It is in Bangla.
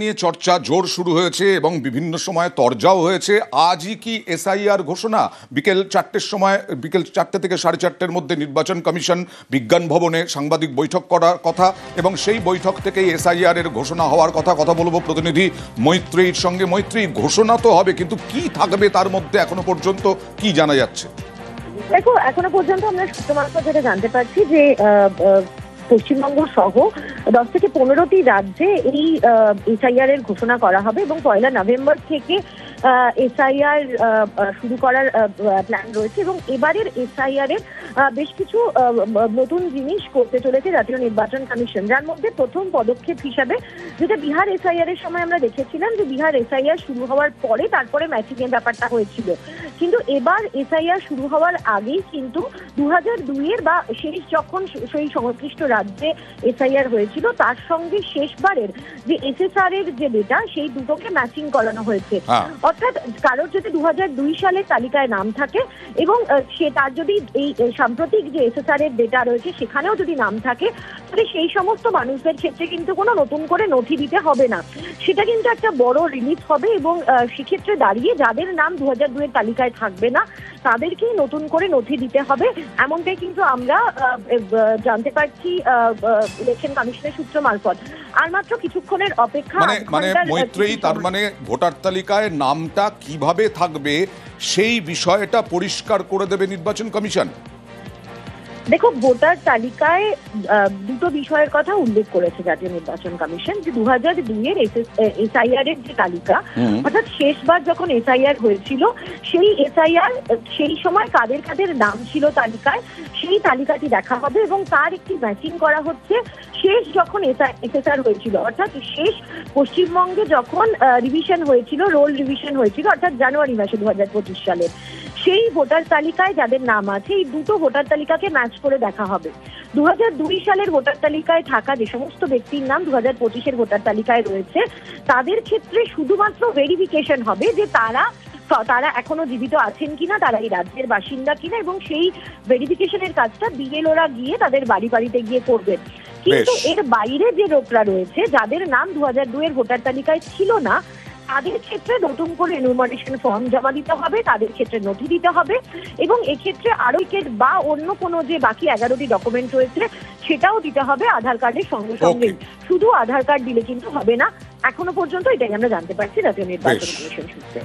নিয়ে চর্চা জোর শুরু হয়েছে এবং বিভিন্ন সময় তরজাও হয়েছে। আজই কি এসআইআর ঘোষণা? বিকেল 4টের সময়, বিকেল 4টে থেকে 4:30-এর মধ্যে নির্বাচন কমিশন বিজ্ঞান ভবনে সাংবাদিক বৈঠক করার কথা এবং সেই বৈঠক থেকেই এসআইআর এর ঘোষণা হওয়ার কথা বলবো প্রতিনিধি মৈত্রীর সঙ্গে। মৈত্রী, ঘোষণা তো হবে, কিন্তু কি থাকবে তার মধ্যে এখনো পর্যন্ত কি জানা যাচ্ছে? দেখো, এখনো পর্যন্ত আমরা সূত্র মারফত যেটা জানতে পারছি যে পশ্চিমবঙ্গ সহ 10 থেকে 15টি রাজ্যে এই এসআইআর এর ঘোষণা করা হবে এবং 1 নভেম্বর থেকে এসআইআর শুরু করার প্ল্যান রয়েছে। এবং এবারের এসআইআর এর বেশ কিছু নতুন জিনিস করতে চলেছে জাতীয় নির্বাচন কমিশন, যার মধ্যে প্রথম পদক্ষেপ হিসাবে যেটা বিহার এসআইআর এর সময় আমরা দেখেছিলাম যে বিহার এসআইআর শুরু হওয়ার পরে তারপরে ম্যাচিং এর ব্যাপারটা হয়েছিল, কিন্তু এবার এসআইআর শুরু হওয়ার আগেই কিন্তু 2002-এর বা শেষ যখন সেই সংশ্লিষ্ট রাজ্যে এসআইআর হয়েছিল তার সঙ্গে শেষবারের যে এসএসআর এর যে ডেটা সেই দুটোকে ম্যাচিং করানো হয়েছে। অর্থাৎ কারোর যদি 2002 সালের তালিকায় নাম থাকে এবং সে তার যদি এই সাম্প্রতিক যে এসএসআর এর ডেটা রয়েছে সেখানেও যদি নাম থাকে, তাহলে সেই সমস্ত মানুষদের ক্ষেত্রে কিন্তু কোনো নতুন করে নথি দিতে হবে না। সেটা কিন্তু একটা বড় রিলিফ হবে এবং সেক্ষেত্রে দাঁড়িয়ে যাদের নাম 2002 এর তালিকায় থাকবে না তাদেরকেই নতুন করে নথি দিতে হবে, এমনটাই কিন্তু আমরা জানতে পারছি ইলেকশন কমিশনের সূত্র মারফত। আর মাত্র কিছুক্ষণের অপেক্ষা। মানে মৈত্রী, তার মানে ভোটার তালিকায় নামটা কিভাবে থাকবে সেই বিষয়টা পরিষ্কার করে দেবে নির্বাচন কমিশন? দেখো, ভোটার তালিকায় দুটো বিষয়ের কথা উল্লেখ করেছে জাতীয় নির্বাচন কমিশন, যে 2002-এর এসআইআর এর যে তালিকা, অর্থাৎ শেষবার যখন এসআইআর হয়েছিল সেই এসআইআর সেই সময় কাদের কাদের নাম ছিল তালিকায় সেই তালিকাটি দেখা হবে এবং তার একটি ম্যাচিং করা হচ্ছে শেষ যখন এসএসআর হয়েছিল, অর্থাৎ শেষ পশ্চিমবঙ্গে যখন রিভিশন হয়েছিল, রোল রিভিশন হয়েছিল, অর্থাৎ জানুয়ারি মাসে 2025 সালে সেই ভোটার তালিকায় যাদের নাম আছে এই দুটো ভোটার তালিকাকে ম্যাচ করে দেখা হবে। 2002 সালের ভোটার তালিকায় থাকা যে সমস্ত ব্যক্তির নাম 2025-এর ভোটার তালিকায় রয়েছে তাদের ক্ষেত্রে শুধুমাত্র ভেরিফিকেশন হবে যে তারা এখনো জীবিত আছেন কিনা, তারা এই রাজ্যের বাসিন্দা কিনা, এবং সেই ভেরিফিকেশনের কাজটা বিএলওরা গিয়ে তাদের বাড়িতে গিয়ে করবেন। কিন্তু এর বাইরে যে লোকরা রয়েছে যাদের নাম 2002-এর ভোটার তালিকায় ছিল না তাদের ক্ষেত্রে নতুন করে এনুমারেশন ফর্ম জমা দিতে হবে, তাদের ক্ষেত্রে নথি দিতে হবে এবং এক্ষেত্রে আরো বা অন্য কোনো যে বাকি 11টি ডকুমেন্ট রয়েছে সেটাও দিতে হবে আধার কার্ডের সঙ্গে সঙ্গে। শুধু আধার কার্ড দিলে কিন্তু হবে না, এখনো পর্যন্ত এটাই আমরা জানতে পারছি জাতীয় নির্বাচন কমিশন সূত্রে।